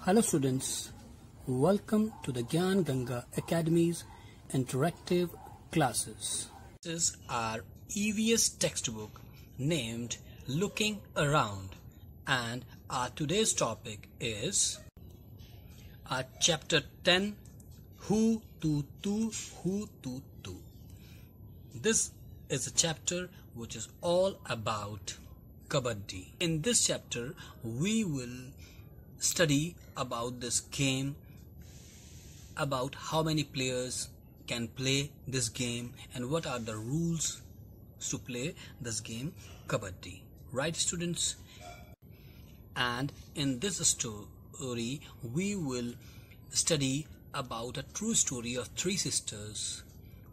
Hello students, welcome to the Gyan Ganga Academy's interactive classes. This is our EVS textbook named Looking Around, and our today's topic is our chapter 10, Who to Tu, Who to Tu. This is a chapter which is all about Kabaddi. In this chapter, we will study about this game, about how many players can play this game and what are the rules to play this game Kabaddi. Right, students? And in this story, we will study about a true story of three sisters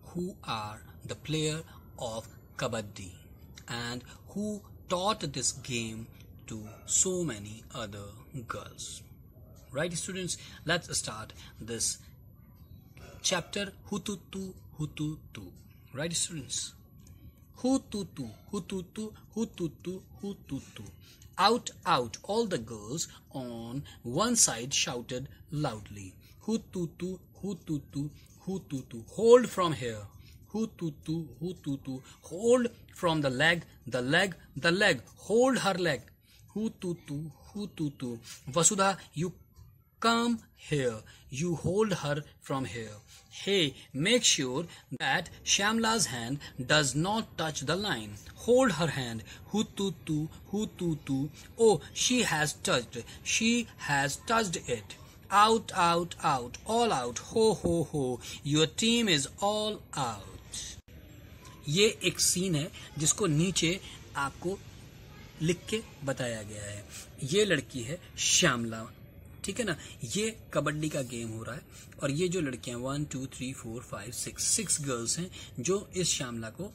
who are the player of Kabaddi and who taught this game to so many other girls. Right, students? Let's start this chapter Who to Tu, Who to Tu. Right, students? Who to Tu, Who to Tu, Who to Tu, Who to Tu. Out, out, all the girls on one side shouted loudly. Who to Tu, Who to Tu, Who to Tu. Hold from here. Who to Tu, Who to Tu. Hold from the leg, the leg, the leg. Hold her leg. Who to Tu, Who to Tu. Vasudha, you come here. You hold her from here. Hey, make sure that Shyamla's hand does not touch the line. Hold her hand. Who to Tu, Who to Tu. Oh, she has touched. She has touched it. Out, out, out. All out. Ho, ho, ho. Your team is all out. ये एक scene है जिसको नीचे आपको लिख के बताया गया है. ये लड़की है श्यामला, ठीक है ना. ये कबड्डी का गेम हो रहा है और ये जो लड़कियां 1 2 3 4 5 6 गर्ल्स हैं जो इस श्यामला को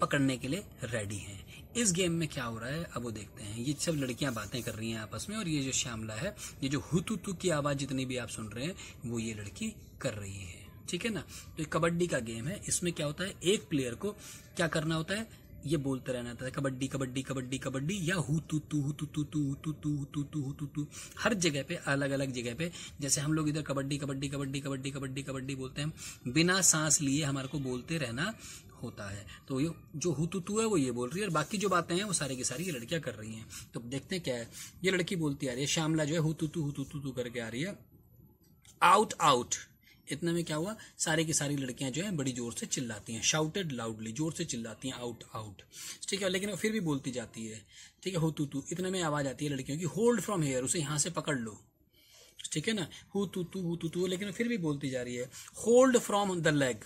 पकड़ने के लिए रेडी हैं. इस गेम में क्या हो रहा है अब वो देखते हैं. ये सब लड़कियां बातें कर रही हैं आपस में और ये जो श्यामला है, ये जो हुतुतु की आवाज जितनी भी आप सुन रहे हैं वो ये लड़की कर रही है, ठीक है ना. तो कबड्डी का गेम है. इसमें क्या होता है, एक प्लेयर को क्या करना होता है, ये बोलते रहना होता है कबड्डी कबड्डी कबड्डी कबड्डी या हु तू तू हु तू तू तू हु तू तू हु तू तू हु तू तू. हर जगह पे अलग अलग जगह पे, जैसे हम लोग इधर कबड्डी कबड्डी कबड्डी कबड्डी कबड्डी कबड्डी बोलते हैं, बिना सांस लिए हमारे को बोलते रहना होता है. तो ये जो हु तू तू है वो ये बोल रही है और बाकी जो बातें हैं वो सारी की सारी ये लड़कियां कर रही हैं. तो देखते हैं क्या है. ये लड़की बोलती आ रही है, श्यामला जो है हु तू तू करके आ रही है. Out out. इतने में क्या हुआ, सारी की सारी लड़कियां जो है बड़ी जोर से चिल्लाती हैं. शाउटेड लाउडली, जोर से चिल्लाती हैं आउट आउट, ठीक है. लेकिन फिर भी बोलती जाती है, ठीक है. हु तू तू. इतने में आवाज आती है लड़कियों की, होल्ड फ्रॉम हेयर, उसे यहां से पकड़ लो, ठीक है ना. हु तू तू. लेकिन फिर भी बोलती जा रही है. Hold from the leg.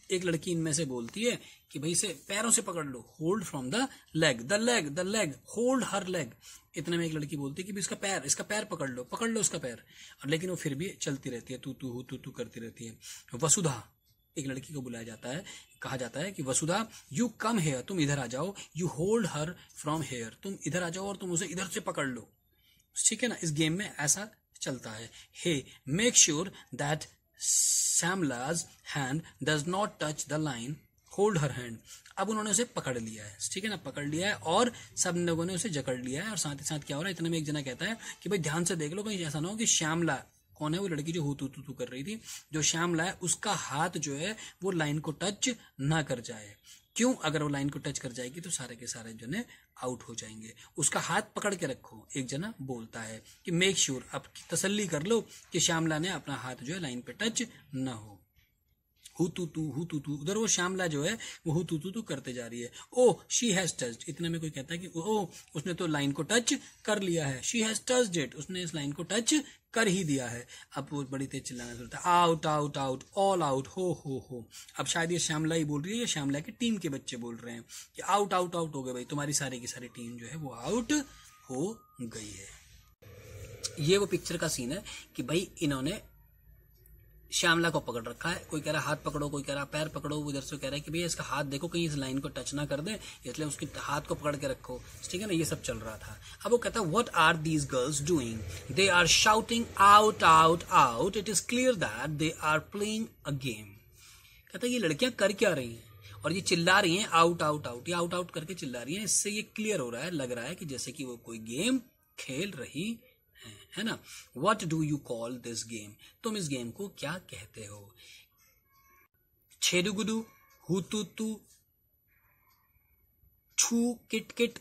एक लड़की इनमें से बोलती है कि भाई इसे पैरों से पकड़ लो. Hold from the leg, the leg, the leg. Hold her leg. इतने में एक लड़की बोलती है कि इसका पैर पकड़ लो इसका पैर. और लेकिन वो फिर भी चलती रहती है, तू करती रहती है. वसुधा, एक लड़की को बुलाया जाता है, कहा जाता है कि वसुधा यू कम हेयर, तुम इधर आ जाओ. You hold her from here, तुम इधर आ जाओ और तुम उसे इधर से पकड़ लो, ठीक है ना. इस गेम में ऐसा चलता है. Hey, make sure that Shyamla's hand does not touch the line. Hold her hand. अब उन्होंने उसे पकड़ लिया है, ठीक है ना. पकड़ लिया है और सब लोगों ने उसे जकड़ लिया है. और साथ ही साथ क्या हो रहा है, इतने में एक जना कहता है कि भाई ध्यान से देख लो, कहीं ऐसा ना हो कि श्यामला, कौन है वो लड़की जो हु तू कर रही थी, जो श्यामला है उसका हाथ जो है वो लाइन को टच ना कर जाए. क्यों? अगर वो लाइन को टच कर जाएगी तो सारे के सारे जने आउट हो जाएंगे. उसका हाथ पकड़ के रखो. एक जना बोलता है कि मेक श्योर, अब तसल्ली कर लो कि श्यामला ने अपना हाथ जो है लाइन पे टच ना हो. हु तू तू. उधर वो श्यामला जो है वो हु तू करते जा रही है. ओ, शी हैज टच्ड. इतने में कोई कहता है कि ओ, उसने तो लाइन को टच कर लिया है. She has touched it. उसने इस लाइन को टच कर ही दिया है. अब वो बड़ी तेज चिल्लाना शुरू होता है. Out out out, all out, हो. अब शायद ये श्यामला ही बोल रही है या श्यामला की टीम के बच्चे बोल रहे हैं कि आउट आउट आउट हो गए भाई, तुम्हारी सारी की सारी टीम जो है वो आउट हो गई है. ये वो पिक्चर का सीन है कि भाई इन्होंने श्यामला को पकड़ रखा है. कोई कह रहा है हाथ पकड़ो, कोई कह रहा है पैर पकड़ो. उधर से कह रहा है कि भैया इसका हाथ देखो कहीं इस लाइन को टच ना कर दे, इसलिए उसके हाथ को पकड़ के रखो, ठीक है ना. ये सब चल रहा था. अब वो कहता है what are these girls doing? They are shouting out out out. It is clear that they are playing a game. कहता है ये लड़कियां कर क्या रही हैं और ये चिल्ला रही हैं आउट आउट आउट. ये आउट आउट करके चिल्ला रही हैं. इससे ये क्लियर हो रहा है, लग रहा है कि जैसे कि वो कोई गेम खेल रही हैं. है ना। What do you call this game? तुम इस गेम को क्या कहते हो? छेदुगुदू, हुतुतु, छू किट किट,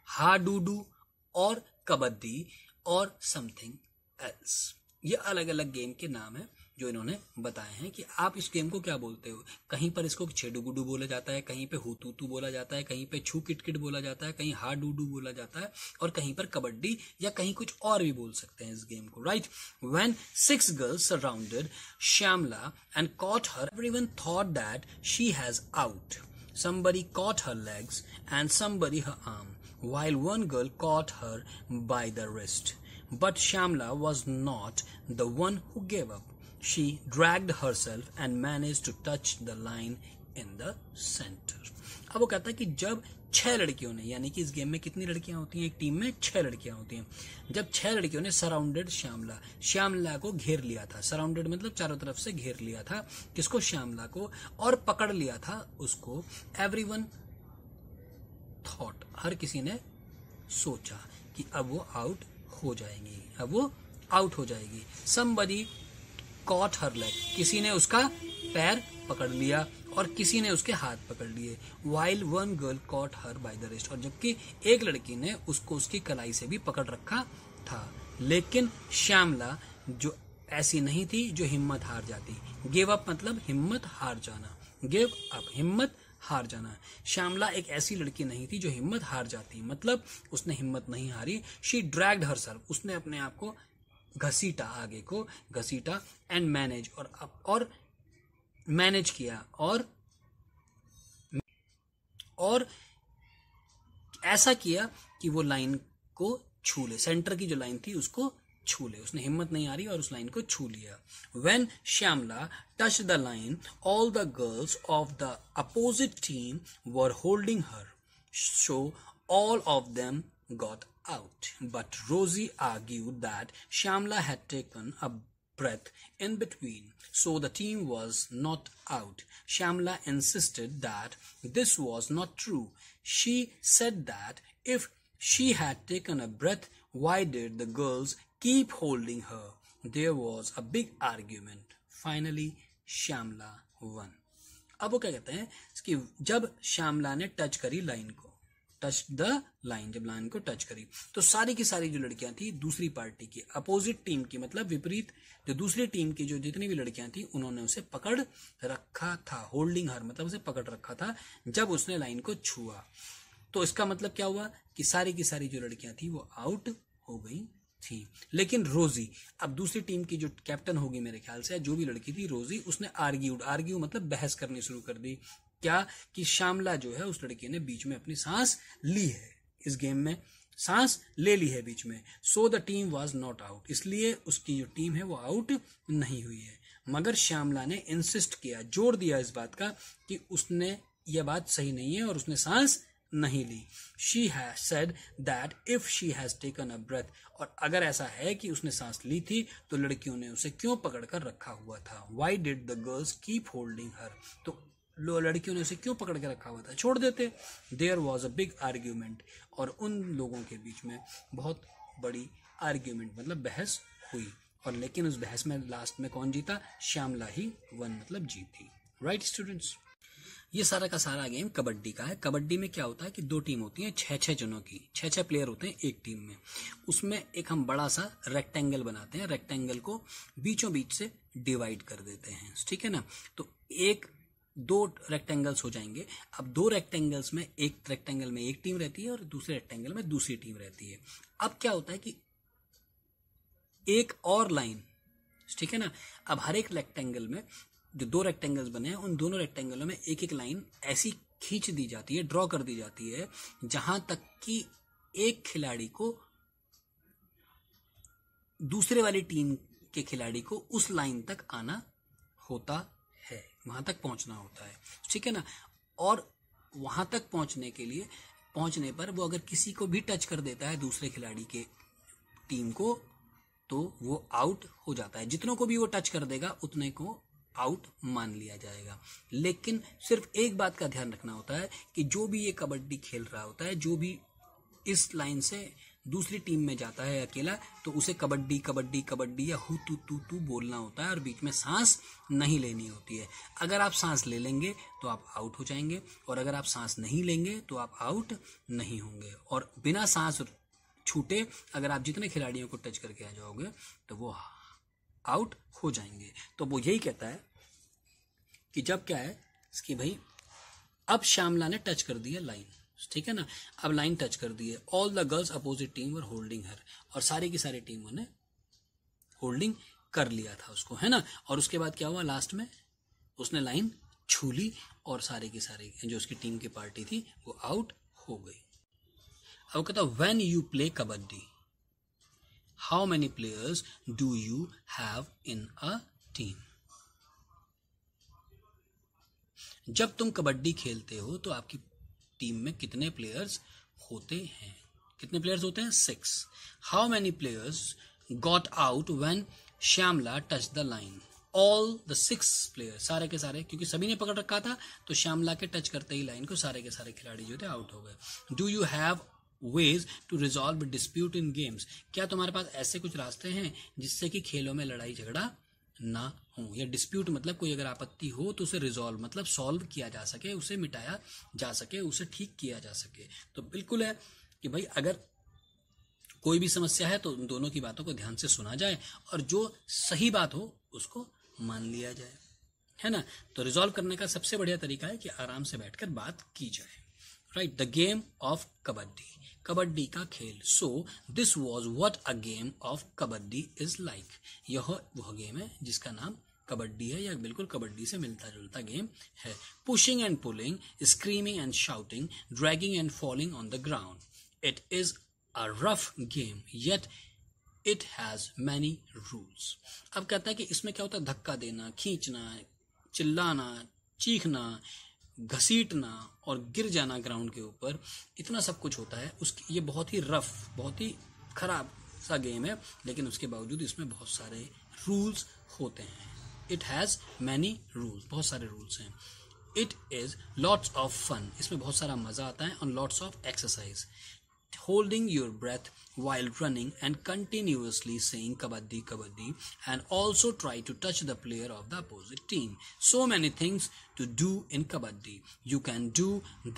हाडूडू और कबड्डी और समथिंग एल्स। ये अलग अलग गेम के नाम है जो इन्होंने बताए हैं कि आप इस गेम को क्या बोलते हो। कहीं पर इसको छेडुगुडू बोला जाता है, कहीं पे हुतुतु बोला जाता है, कहीं पे छू किटकिट बोला जाता है, कहीं हाडूडू बोला जाता है और कहीं पर कबड्डी या कहीं कुछ और भी बोल सकते हैं इस गेम को, right. When 6 girls surrounded Shyamla and caught her, everyone thought that she has out. Somebody caught her legs and somebody her arm, while one girl caught her by the wrist. But Shyamla was not the one who gave up. She dragged herself and managed to touch the line in the center. अब वो कहता है कि जब 6 लड़कियों ने, यानी कि इस गेम में कितनी लड़कियां होती हैं, एक टीम में 6 लड़कियां होती हैं, जब 6 लड़कियों ने सराउंडेड श्यामला को घेर लिया था। सराउंडेड मतलब चारों तरफ से घेर लिया था किसको, श्यामला को, और पकड़ लिया था उसको। एवरीवन थॉट, हर किसी ने सोचा कि अब वो आउट हो जाएंगी, अब वो आउट हो जाएगी। समबडी कॉट हर लेग, किसी ने उसका पैर पकड़ लिया और किसी ने उसके हाथ पकड़ लिए। While one girl caught her by the wrist, और जबकि एक लड़की ने उसको उसकी कलाई से भी पकड़ रखा था। लेकिन श्यामला जो ऐसी नहीं थी जो हिम्मत हार जाती। गिव अप मतलब हिम्मत हार जाना, गिव अप हिम्मत हार जाना। श्यामला एक ऐसी लड़की नहीं थी जो हिम्मत हार जाती, मतलब उसने हिम्मत नहीं हारी। शी ड्रैग्ड हरसेल्फ, उसने अपने आप को घसीटा, आगे को घसीटा, एंड मैनेज, और मैनेज किया, और ऐसा किया कि वो लाइन को छू ले, सेंटर की जो लाइन थी उसको छू ले। उसने हिम्मत नहीं आ रही और उस लाइन को छू लिया। When Shyamla touched the line, all the girls of the opposite team were holding her, so all of them got out. But Rosie argued that Shyamla had taken a breath in between, so the team was not out. Shyamla insisted that this was not true. She said that if she had taken a breath, why did the girls keep holding her? There was a big argument. Finally, Shyamla won. अब वो क्या कहते हैं कि जब श्यामला ने touch करी line को, टच द लाइन, जब लाइन को टच करी तो सारी की सारी जो लड़कियां थी दूसरी पार्टी की, अपोजिट टीम की, मतलब विपरीत जो दूसरी टीम की जो जितनी भी लड़कियां थी उन्होंने उसे पकड़ रखा था। होल्डिंग हर मतलब उसे पकड़ रखा था जब उसने लाइन को छुआ। तो इसका मतलब क्या हुआ कि सारी की सारी जो लड़कियां थी वो आउट हो गई थी। लेकिन रोजी, अब दूसरी टीम की जो कैप्टन होगी मेरे ख्याल से, जो भी लड़की थी रोजी, उसने आर्ग्यू मतलब बहस करनी शुरू कर दी। क्या कि श्यामला जो है उस लड़की ने बीच में अपनी सांस ली है, इस गेम में सांस ले ली है बीच में। So the team was not out, इसलिए उसकी जो टीम है वो आउट नहीं हुई है। मगर श्यामला ने इंसिस्ट किया, जोर दिया इस बात का कि उसने यह बात सही नहीं है और उसने सांस नहीं ली। She has said that if she has taken a breath, और अगर ऐसा है कि उसने सांस ली थी तो लड़कियों ने उसे क्यों पकड़ कर रखा हुआ था। Why did the girls keep holding her, तो लड़कियों ने उसे क्यों पकड़ के रखा हुआ था, छोड़ देते। There was a big argument, और उन लोगों के बीच में बहुत बड़ी आर्ग्यूमेंट मतलब बहस हुई, और लेकिन उस बहस में लास्ट में कौन जीता, श्यामला ही वन मतलब जीती। राइट स्टूडेंट्स, ये सारा का सारा गेम कबड्डी का है। कबड्डी में क्या होता है कि 2 टीम होती हैं, 6-6 जनों की, 6-6 प्लेयर होते हैं एक टीम में। उसमें एक हम बड़ा सा रेक्टेंगल बनाते हैं, रेक्टेंगल को बीचों बीच से डिवाइड कर देते हैं, ठीक है ना। तो 2 रेक्टेंगल्स हो जाएंगे। अब 2 रेक्टेंगल्स में, एक रेक्टेंगल में एक टीम रहती है और दूसरे रेक्टेंगल में दूसरी टीम रहती है। अब क्या होता है कि एक और लाइन, ठीक है ना, अब हर एक रेक्टेंगल में जो 2 रेक्टेंगल्स बने हैं उन दोनों रेक्टेंगलों में एक एक लाइन ऐसी खींच दी जाती है, ड्रॉ कर दी जाती है, जहां तक कि एक खिलाड़ी को दूसरे वाली टीम के खिलाड़ी को उस लाइन तक आना होता है, वहां तक पहुंचना होता है, ठीक है ना। और वहां तक पहुंचने पर वो अगर किसी को भी टच कर देता है दूसरे खिलाड़ी के टीम को तो वो आउट हो जाता है। जितनों को भी वो टच कर देगा उतने को आउट मान लिया जाएगा। लेकिन सिर्फ एक बात का ध्यान रखना होता है कि जो भी ये कबड्डी खेल रहा होता है, जो भी इस लाइन से दूसरी टीम में जाता है अकेला तो उसे कबड्डी कबड्डी कबड्डी या हु तू तू तू बोलना होता है और बीच में सांस नहीं लेनी होती है। अगर आप सांस ले लेंगे तो आप आउट हो जाएंगे और अगर आप सांस नहीं लेंगे तो आप आउट नहीं होंगे। और बिना सांस छूटे अगर आप जितने खिलाड़ियों को टच करके आ जाओगे तो वो आउट हो जाएंगे। तो वो यही कहता है कि जब क्या है कि भाई अब श्यामला ने टच कर दिया लाइन, ठीक है ना, अब लाइन टच कर दी है। All the girls opposite team were holding her, और सारी की सारी टीमों ने होल्डिंग कर लिया था उसको, है ना। और उसके बाद क्या हुआ, लास्ट में उसने लाइन छू ली और सारे की सारी जो उसकी टीम की पार्टी थी वो आउट हो गई। अब कहता when you play kabaddi how many players do you have in a team. जब तुम कबड्डी खेलते हो तो आपकी टीम में कितने प्लेयर्स होते हैं? कितने प्लेयर्स होते हैं? 6। How many players got out when Shyamala touch the line. All the 6 players, सारे के सारे, क्योंकि सभी ने पकड़ रखा था तो श्यामला के टच करते ही लाइन को सारे के सारे खिलाड़ी जो थे आउट हो गए। Do you have ways to resolve dispute in games। क्या तुम्हारे पास ऐसे कुछ रास्ते हैं जिससे कि खेलों में लड़ाई झगड़ा ना हो, या डिस्प्यूट मतलब कोई अगर आपत्ति हो तो उसे रिजॉल्व मतलब सॉल्व किया जा सके, उसे मिटाया जा सके, उसे ठीक किया जा सके। तो बिल्कुल है कि भाई अगर कोई भी समस्या है तो उन दोनों की बातों को ध्यान से सुना जाए और जो सही बात हो उसको मान लिया जाए, है ना। तो रिजॉल्व करने का सबसे बढ़िया तरीका है कि आराम से बैठकर बात की जाए। Right, the game of kabaddi, kabaddi का खेल। So this was what a game of kabaddi is like. यह वह गेम है जिसका नाम कबड्डी है या बिल्कुल कबड्डी से मिलता जुलता गेम है। Pushing and pulling, screaming and shouting, dragging and falling on the ground. It is a rough game yet it has many rules. अब कहता है कि इसमें क्या होता है, धक्का देना, खींचना, चिल्लाना, चीखना, घसीटना और गिर जाना ग्राउंड के ऊपर, इतना सब कुछ होता है। उसकी ये बहुत ही रफ, बहुत ही खराब सा गेम है, लेकिन उसके बावजूद इसमें बहुत सारे रूल्स होते हैं। इट हैज मैनी रूल्स, बहुत सारे रूल्स हैं। It is lots of fun, इसमें बहुत सारा मजा आता है, और lots of exercise. Holding your breath while running and continuously saying kabaddi kabaddi, and also try to touch the player of the opposite team. So many things to do in kabaddi. You can do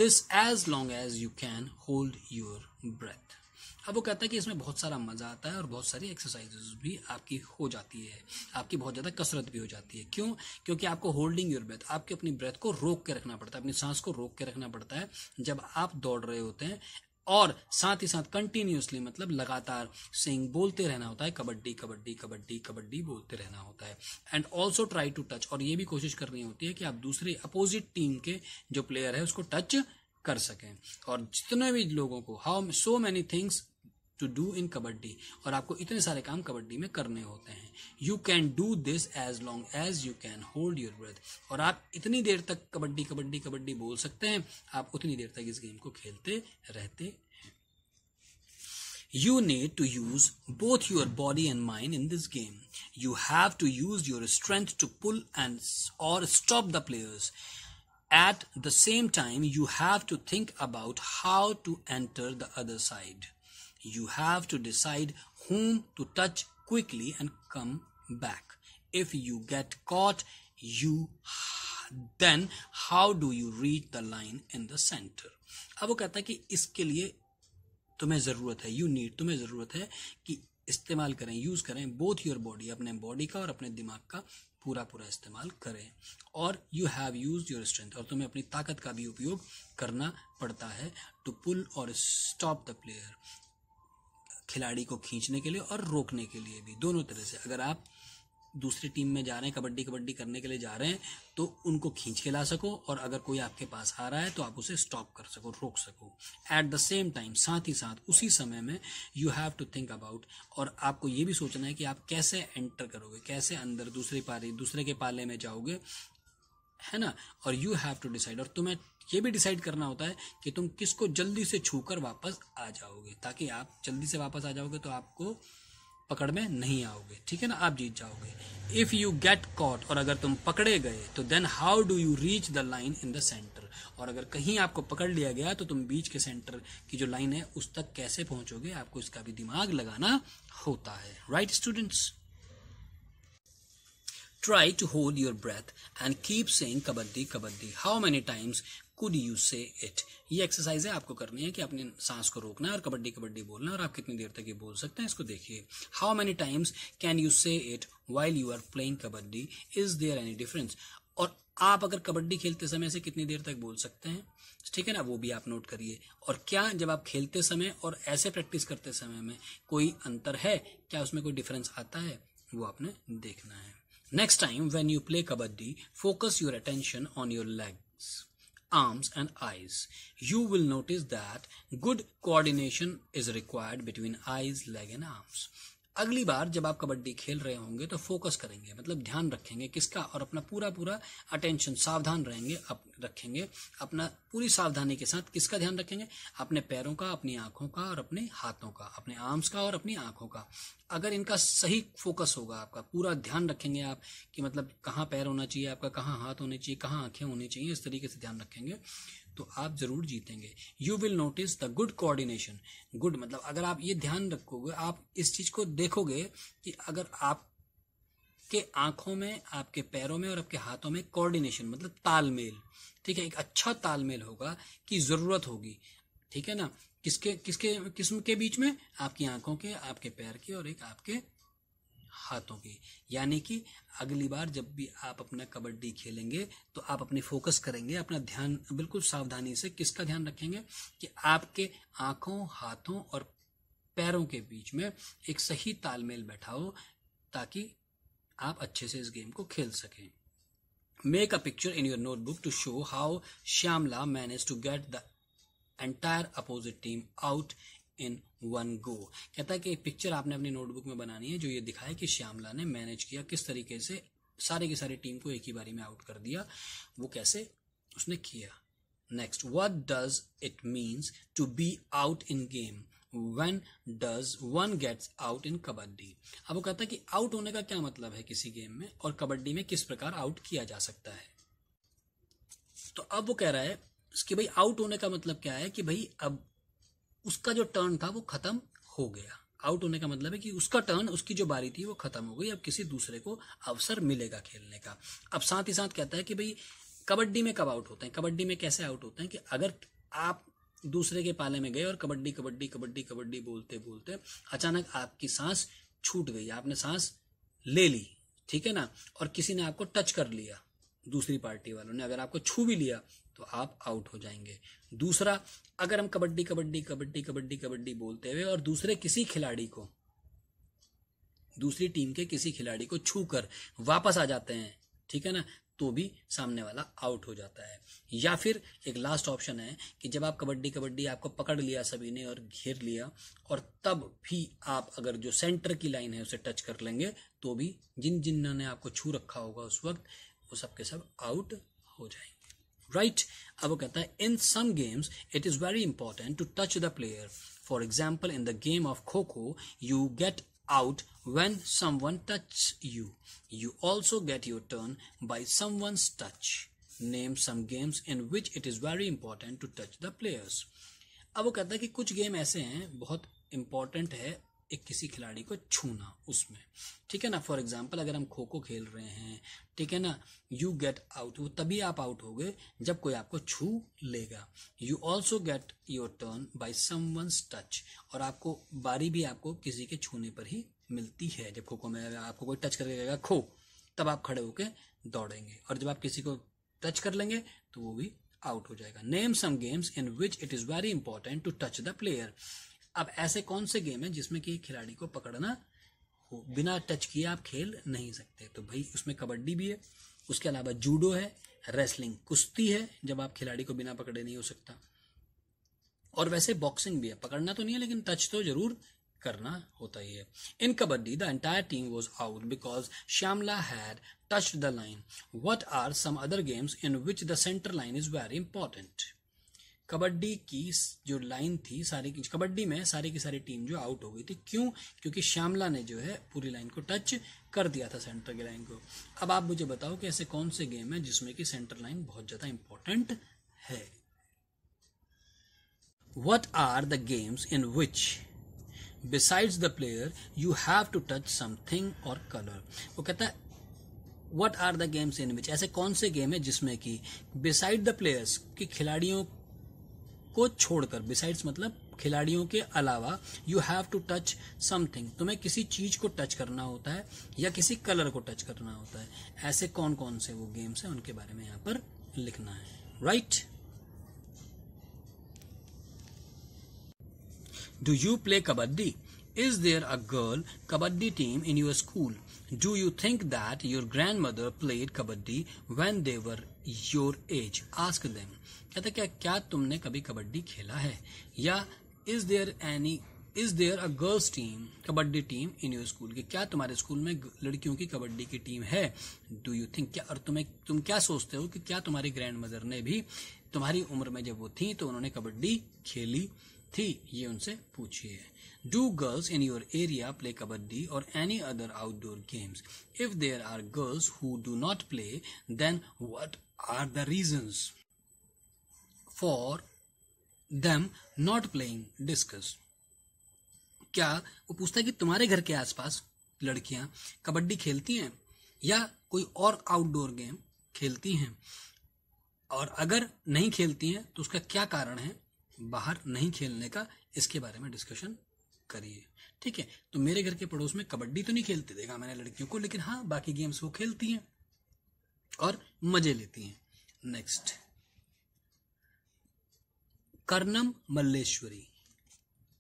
this as long as you can hold your breath. अब वो कहता है कि इसमें बहुत सारा मजा आता है और बहुत सारी एक्सरसाइजेस भी आपकी हो जाती है, आपकी बहुत ज्यादा कसरत भी हो जाती है। क्यों? क्योंकि आपको होल्डिंग योर ब्रेथ, आपके अपनी ब्रेथ को रोक के रखना पड़ता है, अपनी सांस को रोक के रखना पड़ता है जब आप दौड़ रहे होते हैं, और साथ ही साथ कंटिन्यूसली मतलब लगातार सिंग बोलते रहना होता है, कबड्डी कबड्डी कबड्डी कबड्डी बोलते रहना होता है। And also try to touch, और ये भी कोशिश करनी होती है कि आप दूसरे अपोजिट टीम के जो प्लेयर है उसको टच कर सकें। और जितने भी लोगों को, how so many things to do in kabaddi, और आपको इतने सारे काम कबड्डी में करने होते हैं। You can do this as long as you can hold your breath, और आप इतनी देर तक कबड्डी कबड्डी कबड्डी बोल सकते हैं, आप उतनी देर तक इस गेम को खेलते रहते हैं। You need to use both your body and mind in this game. You have to use your strength to pull and or stop the players. At the same time, you have to think about how to enter the other side. You have to decide whom to touch quickly and come back. If you get caught, then how do you reach the line in the center? अब वो कहता है कि इसके लिए तुम्हें जरूरत है, यू नीड, तुम्हें जरूरत है कि इस्तेमाल करें, यूज करें बोथ योर बॉडी, अपने बॉडी का और अपने दिमाग का पूरा पूरा इस्तेमाल करें। और you have use your strength, और तुम्हें अपनी ताकत का भी उपयोग करना पड़ता है। टू पुल और स्टॉप द प्लेयर, खिलाड़ी को खींचने के लिए और रोकने के लिए भी, दोनों तरह से। अगर आप दूसरी टीम में जा रहे हैं, कबड्डी कबड्डी करने के लिए जा रहे हैं, तो उनको खींच के ला सको, और अगर कोई आपके पास आ रहा है तो आप उसे स्टॉप कर सको, रोक सको। एट द सेम टाइम, साथ ही साथ उसी समय में, you have to think about, और आपको ये भी सोचना है कि आप कैसे एंटर करोगे, कैसे अंदर दूसरे के पाले में जाओगे, है ना। और यू हैव टू डिसाइड, और तुम्हें ये भी डिसाइड करना होता है कि तुम किसको जल्दी से छूकर वापस आ जाओगे, ताकि आप जल्दी से वापस आ जाओगे तो आपको पकड़ में नहीं आओगे, ठीक है ना, आप जीत जाओगे। इफ यू गेट कॉट, और अगर तुम पकड़े गए तो then how do you reach the line in the centre, और अगर कहीं आपको पकड़ लिया गया तो तुम बीच के सेंटर की जो लाइन है उस तक कैसे पहुंचोगे, आपको इसका भी दिमाग लगाना होता है। Right students, try to hold your breath and keep saying kabaddi kabaddi. How many times could you say it? ये एक्सरसाइज है, आपको करनी है कि अपनी सांस को रोकना है और कबड्डी कबड्डी बोलना है, और आप कितनी देर तक ये बोल सकते हैं इसको देखिए। How many times can you say it while you are playing kabaddi? Is there any difference? और आप अगर कबड्डी खेलते समय से कितनी देर तक बोल सकते हैं, ठीक है ना, वो भी आप नोट करिए। और क्या जब आप खेलते समय और ऐसे प्रैक्टिस करते समय में कोई अंतर है, क्या उसमें कोई डिफरेंस आता है, वो आपने देखना है। Next time when you play kabaddi, focus your attention on your legs, arms and eyes. You will notice that good coordination is required between eyes, leg and arms. अगली बार जब आप कबड्डी खेल रहे होंगे तो फोकस करेंगे, मतलब ध्यान रखेंगे किसका, और अपना पूरा पूरा अटेंशन, सावधान रहेंगे, रखेंगे अपना पूरी सावधानी के साथ किसका ध्यान रखेंगे, अपने पैरों का, अपनी आंखों का और अपने हाथों का, अपने आर्म्स का और अपनी आंखों का। अगर इनका सही फोकस होगा, आपका पूरा ध्यान रखेंगे आप कि मतलब कहाँ पैर होना चाहिए आपका, कहाँ हाथ होने चाहिए, कहाँ आंखें होनी चाहिए, इस तरीके से ध्यान रखेंगे तो आप जरूर जीतेंगे। You will notice the good coordination. Good मतलब अगर आप ये ध्यान रखोगे, आप इस चीज को देखोगे कि अगर आपके आंखों में, आपके पैरों में और आपके हाथों में कोऑर्डिनेशन मतलब तालमेल, ठीक है, एक अच्छा तालमेल होगा कि जरूरत होगी, ठीक है ना, किस्म के बीच में, आपकी आंखों के, आपके पैर के और एक आपके हाथों की। यानी कि अगली बार जब भी आप अपना कबड्डी खेलेंगे तो आप अपनी फोकस करेंगे, अपना ध्यान बिल्कुल सावधानी से किसका ध्यान रखेंगे कि आपके आंखों, हाथों और पैरों के बीच में एक सही तालमेल बैठा हो ताकि आप अच्छे से इस गेम को खेल सकें। Make a picture in your notebook to show how Shyamala manage to get the entire opposite team out in one go. कहता है कि एक पिक्चर आपने अपनी नोटबुक में बनानी है जो ये दिखाए कि श्यामला ने मैनेज किया, किस तरीके से सारे की सारी टीम को एक ही बारी में आउट कर दिया, वो कैसे उसने किया। Next, what does it means to be out in game, when does one gets out in kabaddi. अब वो कहता है कि आउट होने का क्या मतलब है किसी गेम में, और कबड्डी में किस प्रकार आउट किया जा सकता है। तो अब वो कह रहा है कि भाई आउट होने का मतलब क्या है कि भाई अब उसका जो टर्न था वो खत्म हो गया। आउट होने का मतलब है कि उसका टर्न, उसकी जो बारी थी वो खत्म हो गई, अब किसी दूसरे को अवसर मिलेगा खेलने का। अब साथ ही साथ कहता है कि भाई कबड्डी में कब आउट होते हैं, कबड्डी में कैसे आउट होते हैं कि अगर आप दूसरे के पाले में गए और कबड्डी कबड्डी कबड्डी कबड्डी बोलते बोलते अचानक आपकी सांस छूट गई, आपने सांस ले ली, ठीक है ना, और किसी ने आपको टच कर लिया, दूसरी पार्टी वालों ने अगर आपको छू भी लिया तो आप आउट हो जाएंगे। दूसरा, अगर हम कबड्डी कबड्डी कबड्डी कबड्डी कबड्डी बोलते हुए और दूसरे किसी खिलाड़ी को, दूसरी टीम के किसी खिलाड़ी को छू कर वापस आ जाते हैं, ठीक है ना, तो भी सामने वाला आउट हो जाता है। या फिर एक लास्ट ऑप्शन है कि जब आप कबड्डी कबड्डी आपको पकड़ लिया सभी ने और घेर लिया, और तब भी आप अगर जो सेंटर की लाइन है उसे टच कर लेंगे तो भी जिन्होंने आपको छू रखा होगा उस वक्त वो सबके सब आउट हो जाएंगे। राइट, अब वो कहता है in some games it is very important to touch the player. For example in the game of kho kho you get out when someone touches you. You also get your turn by someone's touch. Name some games in which it is very important to touch the players. अब वो कहता है कि कुछ game ऐसे हैं बहुत important है एक किसी खिलाड़ी को छूना उसमें, ठीक है ना। फॉर एग्जाम्पल अगर हम खो खो खेल रहे हैं, ठीक है ना, यू गेट आउट, वो तभी आप आउट हो गए जब कोई आपको छू लेगा। You also get your turn by someone's touch, और आपको बारी भी आपको किसी के छूने पर ही मिलती है। जब खो खो में आपको कोई टच करके कहेगा खो, तब आप खड़े होके दौड़ेंगे, और जब आप किसी को टच कर लेंगे तो वो भी आउट हो जाएगा। Name some games in which it is very important to touch the player. अब ऐसे कौन से गेम है जिसमें कि खिलाड़ी को पकड़ना हो, बिना टच किए आप खेल नहीं सकते, तो भाई उसमें कबड्डी भी है, उसके अलावा जूडो है, रेसलिंग कुश्ती है जब आप खिलाड़ी को बिना पकड़े नहीं हो सकता, और वैसे बॉक्सिंग भी है, पकड़ना तो नहीं है लेकिन टच तो जरूर करना होता ही है। In kabaddi the entire team was out because Shyamala had touched the line. What are some other games in which the centre line is very important. Kabaddi की जो लाइन थी कबड्डी में सारी की सारी टीम जो आउट हो गई थी। क्यों? क्योंकि श्यामला ने जो है पूरी लाइन को टच कर दिया था, सेंटर की लाइन को। अब आप मुझे बताओ कि ऐसे कौन से गेम है जिसमें कि सेंटर लाइन बहुत ज्यादा इंपॉर्टेंट है। What are the games in which besides the player you have to touch something or color? वो कहता है What are the games in which, ऐसे कौन से गेम है जिसमें कि beside the players, कि खिलाड़ियों को छोड़कर, besides मतलब खिलाड़ियों के अलावा, you have to touch something, तुम्हें किसी चीज को टच करना होता है या किसी कलर को टच करना होता है। ऐसे कौन कौन से वो गेम्स हैं उनके बारे में यहाँ पर लिखना है, right? Do you play kabaddi? Is there a girl kabaddi team in your school? Do you think that your grandmother played kabaddi when they were your age? Ask them. कहता क्या तुमने कभी कबड्डी खेला है? या is there a girls team kabaddi team in your school? कि क्या तुम्हारे स्कूल में लड़कियों की कबड्डी की टीम है? Do you think, क्या, और तुम क्या सोचते हो कि क्या तुम्हारी ग्रैंडमदर ने भी तुम्हारी उम्र में जब वो थी तो उन्होंने कबड्डी खेली थी? ये उनसे पूछिए। Do girls in your area play kabaddi or any other outdoor games? If there are girls who do not play, then what are the reasons for them not playing? Discuss. क्या वो पूछता है कि तुम्हारे घर के आसपास लड़कियां कबड्डी खेलती हैं या कोई और आउटडोर गेम खेलती हैं, और अगर नहीं खेलती हैं तो उसका क्या कारण है बाहर नहीं खेलने का, इसके बारे में डिस्कशन करिए। ठीक है, तो मेरे घर के पड़ोस में कबड्डी तो नहीं खेलते देखा मैंने लड़कियों को, लेकिन हाँ बाकी गेम्स वो खेलती हैं और मजे लेती हैं। Next, Karnam Malleswari.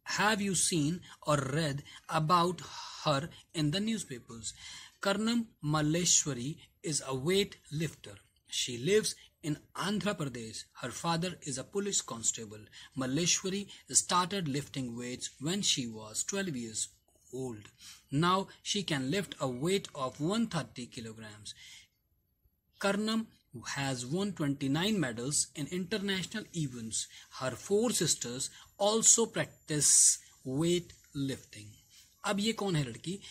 Have you seen or read about her in the newspapers? Karnam Malleswari is a weight lifter. She lives in Andhra Pradesh. Her father is a police constable. Malleshwari started lifting weights when she was 12 years old. Now she can lift a weight of 130 kilograms. Karnam has won 29 medals in international events. Her 4 sisters also practice weight lifting. अब ये कौन है लड़की?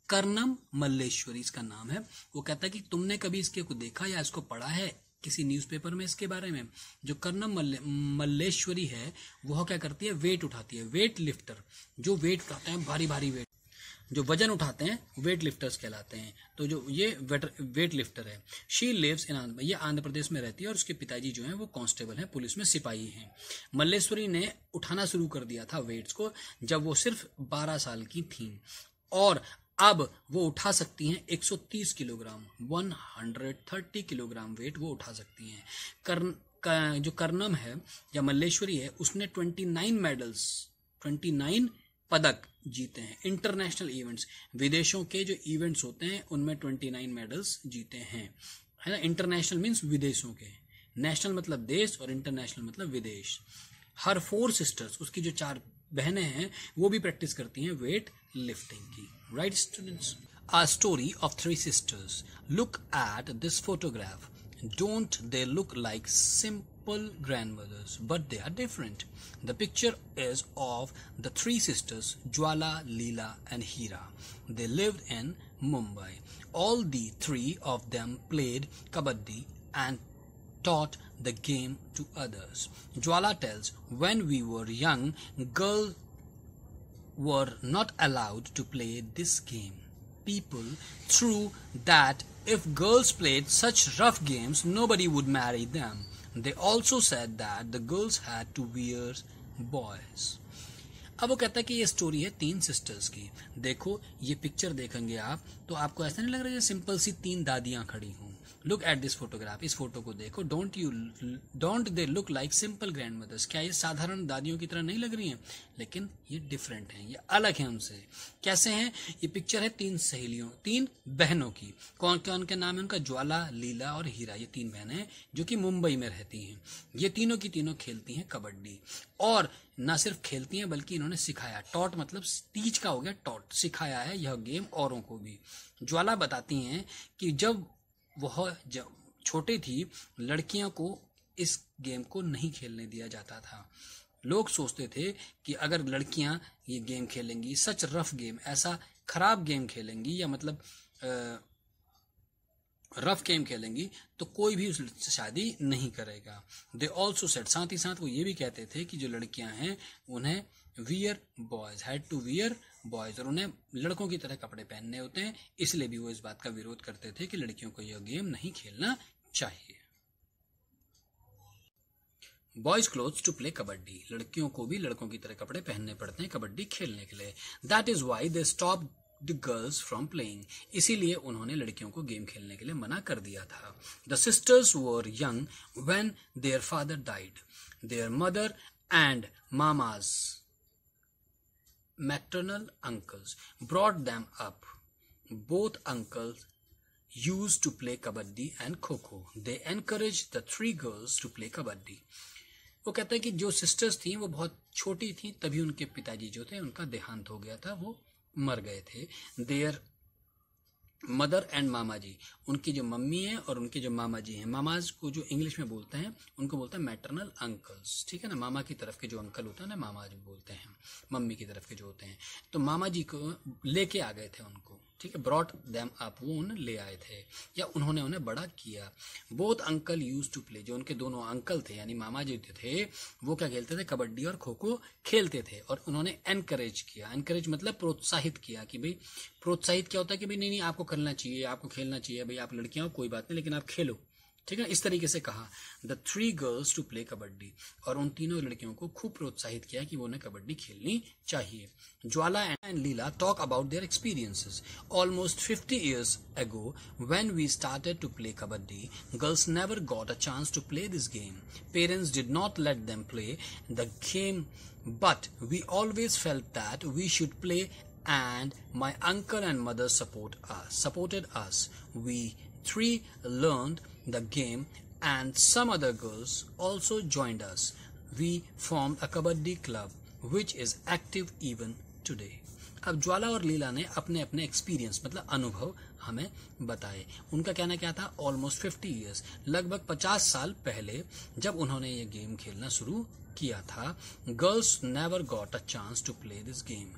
कर्नम मल्लेश्वरी इसका नाम है। वो कहता है कि तुमने कभी इसके को देखा या इसको पढ़ा है किसी न्यूज़पेपर में इसके बारे में? जो कर्नम मल्लेश्वरी है वो क्या करती है? वेट उठाती है, वेट लिफ्टर। जो वेट उठाते हैं भारी भारी वेट, जो वजन उठाते हैं वेट लिफ्टर्स कहलाते हैं। तो जो ये वेट लिफ्टर है, शी लिव्स इन ये आंध्र प्रदेश में रहती है और उसके पिताजी जो हैं वो कांस्टेबल हैं, पुलिस में सिपाही हैं। मल्लेश्वरी ने उठाना शुरू कर दिया था वेट्स को जब वो सिर्फ 12 साल की थी, और अब वो उठा सकती हैं 130 किलोग्राम, 130 किलोग्राम वेट वो उठा सकती हैं। जो कर्नम है या मल्लेश्वरी है उसने 29 मेडल्स, 29 पदक जीते हैं। इंटरनेशनल इवेंट्स, विदेशों के जो इवेंट्स होते हैं उनमें 29 मेडल्स जीते हैं, है ना। इंटरनेशनल मीन्स विदेशों के, नेशनल मतलब देश और इंटरनेशनल मतलब विदेश। हर 4 सिस्टर्स, उसकी जो 4 बहनें हैं वो भी प्रैक्टिस करती हैं वेट लिफ्टिंग की। Right students, A story of 3 sisters. Look at this photograph. Don't they look like simple grandmothers? But they are different. The picture is of the 3 sisters, Jwala, Leela and Hira. They lived in Mumbai. All the 3 of them played kabaddi and taught the game to others. Jwala tells, when we were young, girls were not allowed to play this game. People threw that if girls played such rough games, nobody would marry them. They also said that the girls had to wear boys. अब वो कहता है कि ये story है 3 sisters की। देखो ये पिक्चर देखेंगे आप तो आपको ऐसा नहीं लग रहा है सिंपल सी 3 दादियां खड़ी हों। लुक एट दिस फोटोग्राफ, इस फोटो को देखो। Don't they look like simple grandmothers? क्या ये साधारण दादियों की तरह नहीं लग रही हैं? लेकिन ये डिफरेंट हैं, ये अलग हैं हमसे। कैसे हैं? ये पिक्चर है 3 सहेलियों, 3 बहनों की। कौन क्या उनके नाम है? उनका ज्वाला, लीला और हीरा। ये 3 बहनें हैं जो कि मुंबई में रहती हैं। ये तीनों की तीनों खेलती हैं कबड्डी, और न सिर्फ खेलती हैं बल्कि इन्होंने सिखाया। टॉट मतलब टीच का हो गया टॉट, सिखाया है यह गेम औरों को भी। ज्वाला बताती हैं कि जब वह छोटी थी लड़कियों को इस गेम को नहीं खेलने दिया जाता था। लोग सोचते थे कि अगर लड़कियां ये गेम खेलेंगी, सच रफ गेम, ऐसा खराब गेम खेलेंगी या मतलब रफ गेम खेलेंगी, तो कोई भी उससे शादी नहीं करेगा। दे ऑल्सो सेड, साथ ही साथ वो ये भी कहते थे कि जो लड़कियां हैं उन्हें wear boys, had to wear boys, और उन्हें लड़कों की तरह कपड़े पहनने होते हैं। इसलिए भी वो इस बात का विरोध करते थे कि लड़कियों को यह गेम नहीं खेलना चाहिए। Boys clothes to play kabaddi, लड़कियों को भी लड़कों की तरह कपड़े पहनने पड़ते हैं कबड्डी खेलने के लिए। That is why they stop the girls from playing, इसीलिए उन्होंने लड़कियों को गेम खेलने के लिए मना कर दिया था। The sisters were young when their father died, there mother and mama's maternal uncles brought them up. Both uncles used to play kabaddi and kho-kho. They encouraged the three girls to play kabaddi. वो कहते हैं कि जो sisters थी वो बहुत छोटी थी, तभी उनके पिताजी जो थे उनका देहांत हो गया था, वो मर गए थे। देयर मदर एंड मामा जी, उनकी जो मम्मी है और उनके जो मामा जी हैं, मामाज को जो इंग्लिश में बोलते हैं उनको बोलते हैं मैटरनल अंकल्स, ठीक है ना। मामा की तरफ के जो अंकल होते हैं ना मामा जी बोलते हैं, मम्मी की तरफ के जो होते हैं, तो मामा जी को लेके आ गए थे उनको, ठीक है। ब्रॉट देम अप, वो उन्हें ले आए थे या उन्होंने उन्हें बड़ा किया। Both uncle use to play, जो उनके दोनों अंकल थे यानी मामा जी थे, वो क्या खेलते थे, कबड्डी और खो खो खेलते थे। और उन्होंने एनकरेज किया, एनकरेज मतलब प्रोत्साहित किया कि भाई, प्रोत्साहित क्या होता है कि भाई नहीं आपको करना चाहिए, आपको खेलना चाहिए, भाई आप लड़कियां हो कोई बात नहीं लेकिन आप खेलो, ठीक है, इस तरीके से कहा। The three girls to play kabaddi, और उन तीनों लड़कियों को खूब प्रोत्साहित किया कि वो उन्हें कबड्डी खेलनी चाहिए। Jwala and Leela talk about their experiences. Almost 50 years ago when we started to play kabaddi, girls never got a chance to play this game. Parents did not let them play the game, but we always felt that we should play, and my uncle and mother supported us. We three learned the game and some other girls also joined us. We formed a kabaddi club which is active even today. अब ज्वाला और लीला ने अपने अपने experience मतलब अनुभव हमें बताए। उनका कहना क्या था, ऑलमोस्ट 50 years, लगभग 50 साल पहले जब उन्होंने ये गेम खेलना शुरू किया था, girls never got a chance to play this game,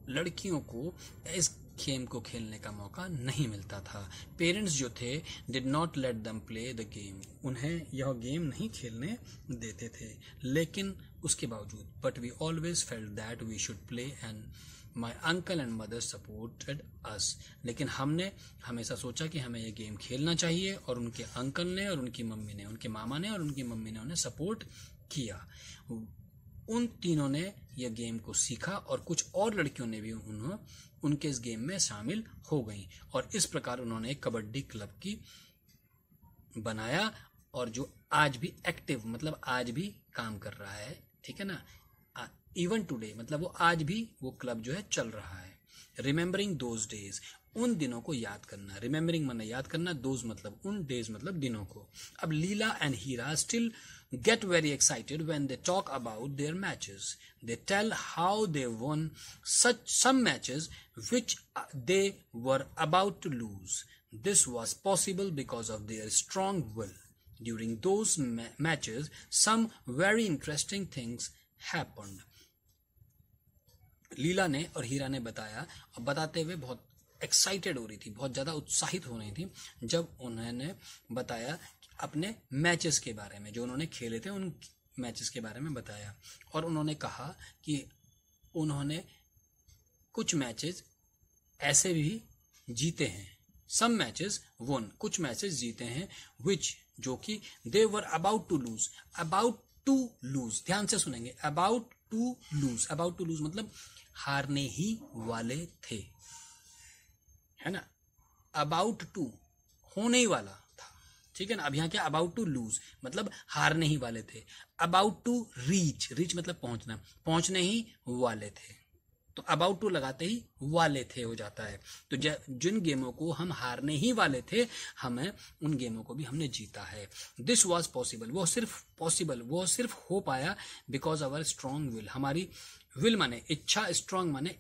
लड़कियों को इस गेम को खेलने का मौका नहीं मिलता था। पेरेंट्स जो थे did not let them play the game, उन्हें यह गेम नहीं खेलने देते थे। लेकिन उसके बावजूद, but we always felt that we should play and my uncle and mother supported us, लेकिन हमने हमेशा सोचा कि हमें यह गेम खेलना चाहिए, और उनके अंकल ने और उनकी मम्मी ने, उनके मामा ने और उनकी मम्मी ने उन्हें सपोर्ट किया। उन तीनों ने यह गेम को सीखा और कुछ और लड़कियों ने भी उनके इस गेम में शामिल हो गईं, और इस प्रकार उन्होंने एक कबड्डी क्लब की बनाया, और जो आज भी एक्टिव मतलब आज भी काम कर रहा है, ठीक है ना, इवन टुडे मतलब वो आज भी वो क्लब जो है चल रहा है। रिमेम्बरिंग दोज डेज, उन दिनों को याद करना, रिमेम्बरिंग मतलब याद करना, दोज मतलब उन, डेज मतलब दिनों को। अब Leela and Heera still get very excited when they talk about their matches. They tell how they won some matches which they were about to lose. This was possible because of their strong will. During those matches, some very interesting things happened. लीला ने और हीरा ने बताया, और बताते हुए बहुत excited हो रही थी, बहुत ज्यादा उत्साहित हो रही थी जब उन्होंने बताया अपने मैचेस के बारे में, जो उन्होंने खेले थे उन मैचेस के बारे में बताया। और उन्होंने कहा कि उन्होंने कुछ मैचेस ऐसे भी जीते हैं, सम मैचेस वोन, कुछ मैचेस जीते हैं, विच जो कि दे वर अबाउट टू लूज, ध्यान से सुनेंगे, अबाउट टू लूज मतलब हारने ही वाले थे, है ना, अबाउट टू होने ही वाला, ठीक है ना। अब यहाँ क्या, अबाउट टू लूज मतलब हारने ही वाले थे, अबाउट टू रीच मतलब पहुंचना, पहुंचने ही वाले थे, तो अबाउट टू लगाते ही वाले थे हो जाता है। तो जिन गेमों को हम हारने ही वाले थे, हमें उन गेमों को भी हमने जीता है। दिस वॉज पॉसिबल, वो सिर्फ हो पाया बिकॉज अवर स्ट्रॉन्ग विल, हमारी विल माने इच्छा, स्ट्रॉन्ग माने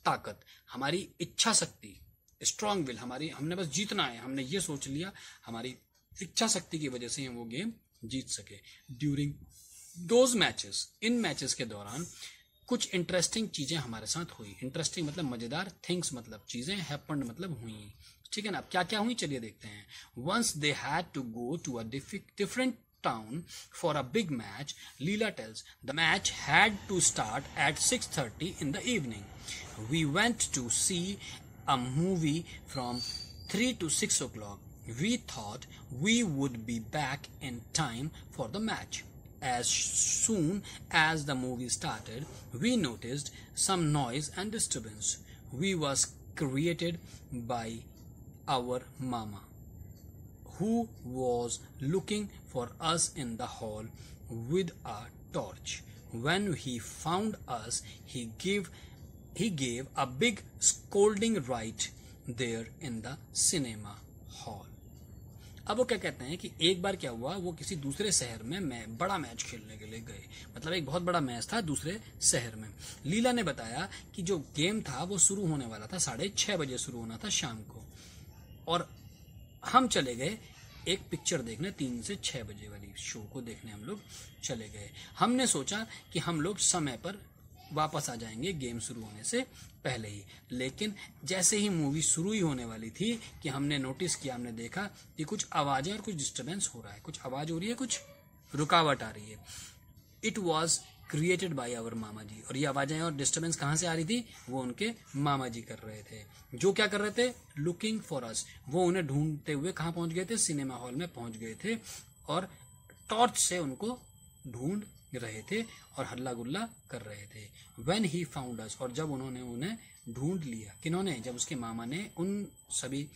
ताकत, हमारी इच्छा शक्ति, स्ट्रॉन्ग विल हमारी, हमने बस जीतना है, हमने ये सोच लिया, हमारी इच्छा शक्ति की वजह से हम वो गेम जीत सके। During those matches, in matches के दौरान कुछ इंटरेस्टिंग चीजें हमारे साथ हुई। इंटरेस्टिंग मतलब मजेदार, थिंग्स मतलब चीजें, हैपेंड मतलब हुई। ठीक है ना। अब क्या क्या हुई चलिए देखते हैं। Once they had to go to a different town for a big match, Leela tells. The match had to start at 6:30 in the evening. We went to see a movie from 3 to 6 o'clock. We thought we would be back in time for the match. As soon as the movie started, we noticed some noise and disturbance. We was created by our mama, who was looking for us in the hall with a torch. When he found us, he gave a big scolding right there in the cinema hall. अब वो क्या कहते हैं कि एक बार क्या हुआ, वो किसी दूसरे शहर में बड़ा मैच खेलने के लिए गए। मतलब एक बहुत बड़ा मैच था दूसरे शहर में। लीला ने बताया कि जो गेम था वो शुरू होने वाला था 6:30 बजे शुरू होना था शाम को, और हम चले गए एक पिक्चर देखने 3 से 6 बजे वाली शो को देखने हम लोग चले गए। हमने सोचा कि हम लोग समय पर वापस आ जाएंगे गेम शुरू होने से पहले ही, लेकिन जैसे ही मूवी शुरू ही होने वाली थी कि हमने नोटिस किया, हमने देखा कि कुछ आवाजें और कुछ डिस्टर्बेंस हो रहा है, कुछ आवाज हो रही है, कुछ रुकावट आ रही है। It was created by our mama ji. और ये आवाजें और डिस्टर्बेंस कहाँ से आ रही थी? वो उनके मामा जी कर रहे थे। जो क्या कर रहे थे? Looking for us. वो उन्हें ढूंढते हुए कहाँ पहुंच गए थे? सिनेमा हॉल में पहुंच गए थे और टॉर्च से उनको ढूंढ रहे थे और हल्ला गुल्ला कर रहे थे। व्हेन ही फाउंड अस, और जब उन्होंने उन्हें ढूंढ लिया, किन्होंने? जब उसके मामा ने उन सभी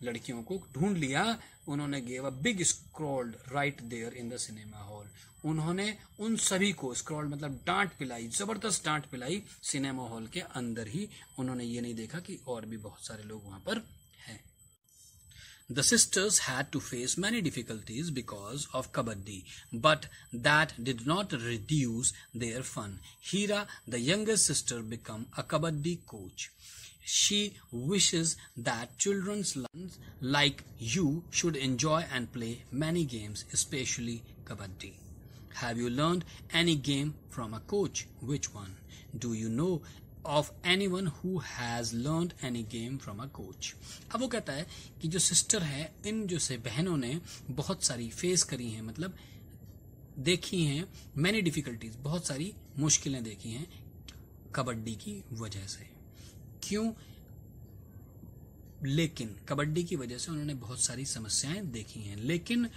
लड़कियों को ढूंढ लिया, उन्होंने gave a big scrolled right there in the cinema hall. उन्होंने उन सभी को, स्क्रॉल मतलब डांट पिलाई, जबरदस्त डांट पिलाई सिनेमा हॉल के अंदर ही। उन्होंने ये नहीं देखा कि और भी बहुत सारे लोग वहां पर हैं। The sisters had to face many difficulties because of kabaddi, but that did not reduce their fun. Hira, the youngest sister, became a kabaddi coach. She wishes that children like you should enjoy and play many games, especially kabaddi. Have you learned any game from a coach? Which one? Do you know of anyone who has learned any game from a coach? अब वो कहता है कि जो sister है, इन जो से बहनों ने बहुत सारी फेस करी हैं, मतलब देखी हैं, मैनी डिफिकल्टीज, बहुत सारी मुश्किलें देखी हैं कबड्डी की वजह से। क्यों? लेकिन कबड्डी की वजह से उन्होंने बहुत सारी समस्याएं देखी हैं, लेकिन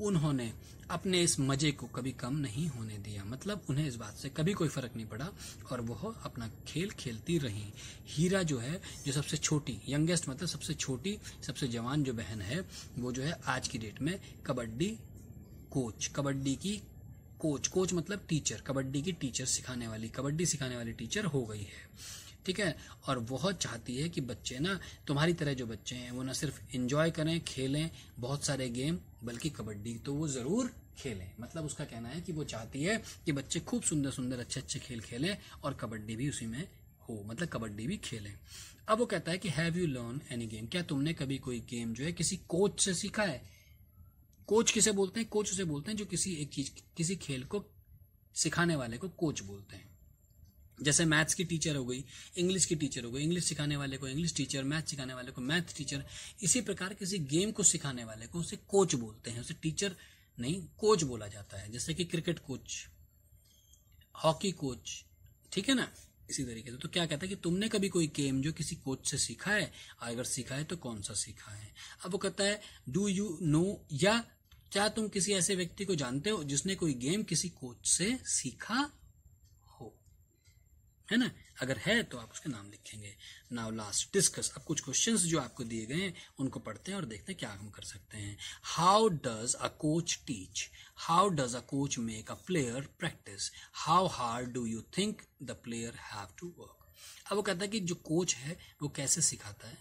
उन्होंने अपने इस मजे को कभी कम नहीं होने दिया। मतलब उन्हें इस बात से कभी कोई फर्क नहीं पड़ा और वह अपना खेल खेलती रही। हीरा जो है, जो सबसे छोटी, यंगेस्ट मतलब सबसे छोटी, सबसे जवान जो बहन है, वो जो है आज की डेट में कबड्डी कोच, कबड्डी की कोच मतलब टीचर, कबड्डी की टीचर सिखाने वाली, कबड्डी सिखाने वाली टीचर हो गई है। ठीक है। और वो चाहती है कि बच्चे ना, तुम्हारी तरह जो बच्चे हैं, वो ना सिर्फ एंजॉय करें, खेलें बहुत सारे गेम, बल्कि कबड्डी तो वो जरूर खेलें। मतलब उसका कहना है कि वो चाहती है कि बच्चे खूब सुंदर सुंदर अच्छे अच्छे खेल खेलें और कबड्डी भी उसी में हो, मतलब कबड्डी भी खेलें। अब वो कहता है कि have you learn any game, क्या तुमने कभी कोई गेम जो है किसी कोच से सीखा है? कोच किसे बोलते हैं? कोच उसे बोलते हैं जो किसी एक चीज, किसी खेल को सिखाने वाले को कोच बोलते हैं। जैसे मैथ्स की टीचर हो गई, इंग्लिश की टीचर हो गई, इंग्लिश सिखाने वाले को इंग्लिश टीचर, मैथ सिखाने वाले को मैथ टीचर। इसी प्रकार किसी गेम को सिखाने वाले को उसे कोच बोलते हैं, उसे टीचर नहीं कोच बोला जाता है। जैसे कि क्रिकेट कोच, हॉकी कोच, ठीक है ना, इसी तरीके से। तो क्या कहता है कि तुमने कभी कोई गेम जो किसी कोच से सीखा है? अगर सीखा है तो कौन सा सीखा है? अब वो कहता है डू यू नो, या क्या तुम किसी ऐसे व्यक्ति को जानते हो जिसने कोई गेम किसी कोच से सीखा हो, है ना? अगर है तो आप उसके नाम लिखेंगे। Now last discuss. अब कुछ क्वेश्चंस जो आपको दिए गए हैं उनको पढ़ते हैं और देखते हैं क्या हम कर सकते हैं। How does a coach teach? How does a coach make a player practice? How hard do you think the player have to work? अब वो कहता है कि जो कोच है वो कैसे सिखाता है,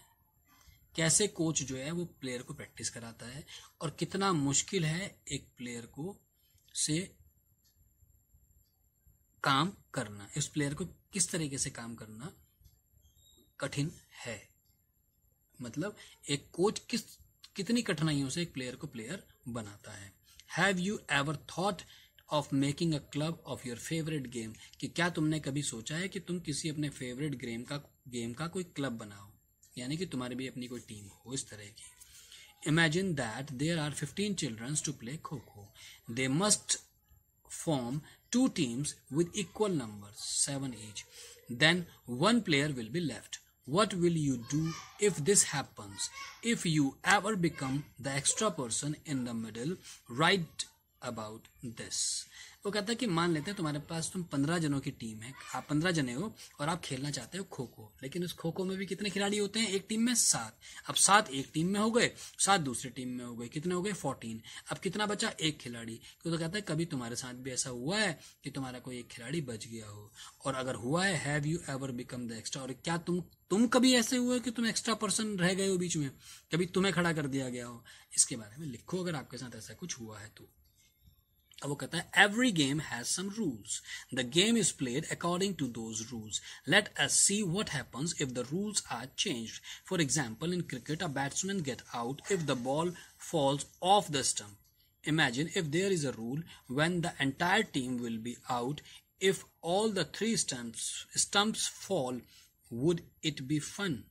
कैसे कोच जो है वो प्लेयर को प्रैक्टिस कराता है, और कितना मुश्किल है एक प्लेयर को से काम करना, इस प्लेयर को किस तरीके से काम करना कठिन है। मतलब एक कोच कितनी कठिनाइयों से एक प्लेयर को प्लेयर बनाता है। Have you ever thought of making a club of your favourite game, कि क्या तुमने कभी सोचा है कि तुम किसी अपने फेवरेट गेम का कोई क्लब बनाओ, यानी कि तुम्हारी भी अपनी कोई टीम हो इस तरह की. Imagine that there are 15 children to play Kho-Kho. They must form 2 teams with equal numbers, 7 each. Then one player will be left. What will you do if this happens? If you ever become the extra person in the middle, write about this. वो कहता है कि मान लेते हैं तुम्हारे पास 15 जनों की टीम है, आप 15 जने हो और आप खेलना चाहते हो खो खो, लेकिन उस खो खो में भी कितने खिलाड़ी होते हैं, एक टीम में 7. अब 7 एक टीम में हो गए, 7 दूसरी टीम में हो गए, कितने हो गए 14. अब कितना बचा, एक खिलाड़ी. तो कहता है कभी तुम्हारे साथ भी ऐसा हुआ है कि तुम्हारा कोई एक खिलाड़ी बच गया हो, और अगर हुआ है, have you ever become the extra, और क्या तुम कभी ऐसे हुए कि तुम एक्स्ट्रा पर्सन रह गए हो बीच में, कभी तुम्हें खड़ा कर दिया गया हो. इसके बारे में लिखो अगर आपके साथ ऐसा कुछ हुआ है तो. अब वो कहता है every game has some rules. The game is played according to those rules. Let us see what happens if the rules are changed. For example, in cricket, a batsman gets out if the ball falls off the stump. Imagine if there is a rule when the entire team will be out if all the 3 stumps fall. Would it be fun?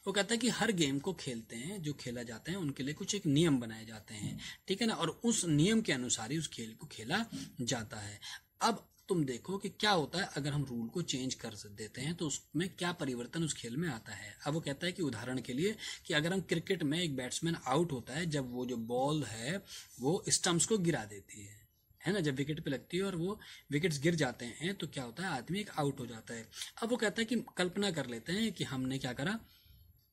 वो कहता है कि हर game को खेलते हैं, जो खेला जाता है उनके लिए कुछ एक नियम बनाए जाते हैं, ठीक है ना, और उस नियम के अनुसार ही उस खेल को खेला जाता है. अब तुम देखो कि क्या होता है अगर हम रूल को चेंज कर देते हैं तो उसमें क्या परिवर्तन उस खेल में आता है. अब वो कहता है कि उदाहरण के लिए कि अगर हम क्रिकेट में एक बैट्समैन आउट होता है जब वो जो बॉल है वो स्टंप्स को गिरा देती है ना, जब विकेट पे लगती है और वो विकेट्स गिर जाते हैं तो क्या होता है, आदमी एक आउट हो जाता है. अब वो कहता है कि कल्पना कर लेते हैं कि हमने क्या करा,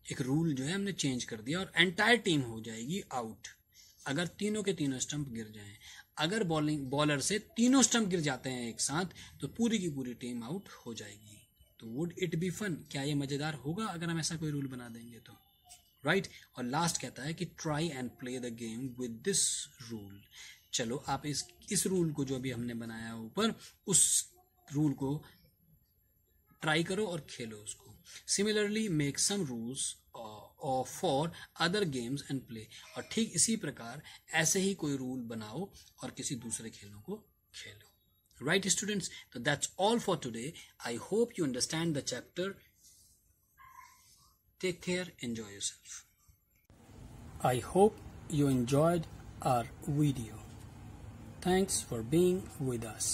एक रूल जो है हमने चेंज कर दिया और एंटायर टीम हो जाएगी आउट अगर तीनों के तीनों स्टंप गिर जाएं. अगर बॉलर से तीनों स्टंप गिर जाते हैं एक साथ तो पूरी की पूरी टीम आउट हो जाएगी. तो वुड इट बी फन, क्या ये मजेदार होगा अगर हम ऐसा कोई रूल बना देंगे तो, राइट. और लास्ट कहता है कि try and play the game with this rule. चलो आप इस रूल को जो अभी हमने बनाया ऊपर, उस रूल को ट्राई करो और खेलो उसको. Similarly, make some rules for other games and play. और ठीक इसी प्रकार ऐसे ही कोई रूल बनाओ और किसी दूसरे खेलों को खेलो. Right, students? So that's all for today. I hope you understand the chapter. Take care. Enjoy yourself. I hope you enjoyed our video. Thanks for being with us.